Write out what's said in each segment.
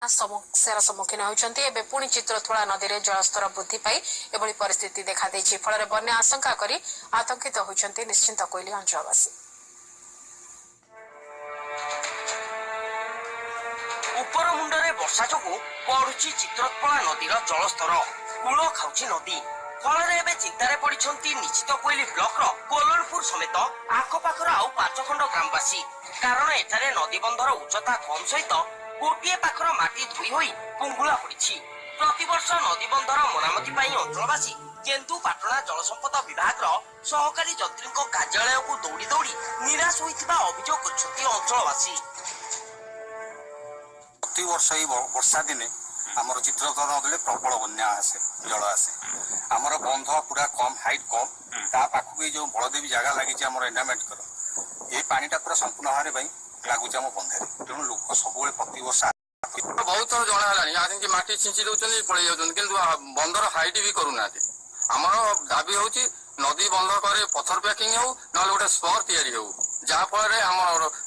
समस्यार सम्मुखीन होती पुणी चित्रतोला नदी में जलस्तर वृद्धि पाई एभली परिस्थिति देखा फल बन्या आशंका करी आतंकित होती निश्चिंत कोइली अंचलवासी। उपर मुंडरे वर्षा जोगु बढ़ुची चित्रतोला नदीर जलस्तर कूल खाउची नदी फल चिंतार पड़ती निश्चित कोइली ब्लॉक कोलरपुर समेत आखपाखर आउ 5 खंड ग्रामवासी कारण एठारे नदी बंधर उच्चता कम सहित गोटे पाखर माटी धोई होई पुंगुला पड़ी प्रतिवर्ष नदी बंधर मरामती अंचलवासी केन्दुपाटना जलसंपद विभाग सहकारी जंत्री कार्यालय को दौड़ी दौड़ी निराश होता अभियोग कर अंचलवासी। प्रति वर्ष वर्षा दिने आमर चित्रतोला नदी प्रबल बन्या आसे जल आसे आमर बंध पूरा कम हाइट कम ता पाखक जो बलदेवी जगह लगी आम एंडामेंट कर ये पानीटा पूरा संपूर्ण भाव में लगुच आम बंधे तेणु लोक सब प्रति वर्ष बहुत थर जनानी माटी छिंची दौरान पड़े जाऊँ बंधर हाइट भी करूना आमर दाबी हूँ नदी बंध करे पथर पैकिंग हो ना गोटे स्पर तैयारी हो जहाँफल आम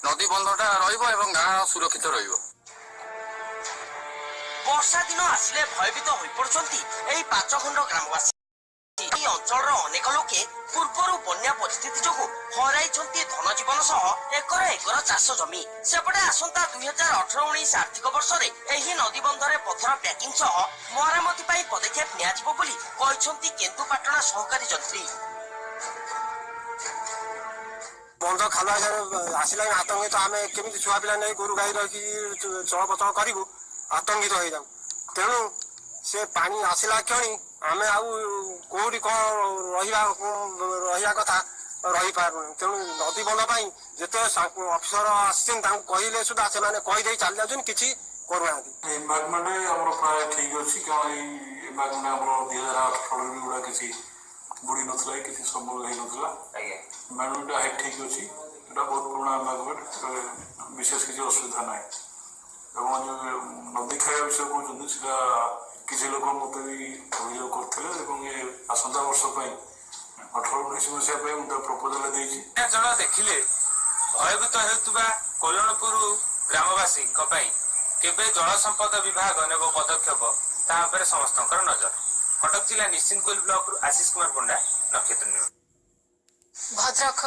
नदी बंधटा गाँ सुरक्षित रही। वर्षा दिन आसिले भयभीत हो पड़ती 5 खंड ग्रामवासी अंचल अनेक लोके पूर्वर बन्या परिस्थिति जो हर धन जीवन सह एकर एकर चाष जमी सेपटे आसंता 2018-19 आर्थिक वर्ष में नदी बंधरे पथर पैकिंग सह मरामती पदक्षेप नि केन्दुपाटना सहकारी जंत्री। बंध खाला आसला आतंकित आम केमी छुआ पिला नहीं गोरु गाई रखी चलपचल करूँ आतंकित हो जाऊ तेणु से पानी आसला क्षणी आमे कौटी कौन रहा कथा रही पार तेणु नदी बंध जिते अफिसर आसते कहले सुधा से कहीदे चली जाऊँ कि करूना एम्बांकमेंट प्राय ठीक अच्छी कारण एम्बांकमेंट 2018 भी गुड़ा किसी बुड़ी नाला किसी संभव होता एम्बांकमेंट हाइट ठीक अच्छी बहुत पुराना एम्बांकमेंट विशेष किसी असुविधा ना जो नदी खाया विषय कहते किसी लोग मत भी अभियोग करते आसंता वर्ष 18-19 मसीहा प्रपोजाल जल देखिले भयभीत होता कोलणपुर ग्रामवासी केबे जल संपद विभाग नेब पदक्षेप तापर समस्त नजर। कटक जिला निश्चिंत कोइल ब्लॉक आशीष कुमार पंडा नक्षत्र न्यूज भद्रक।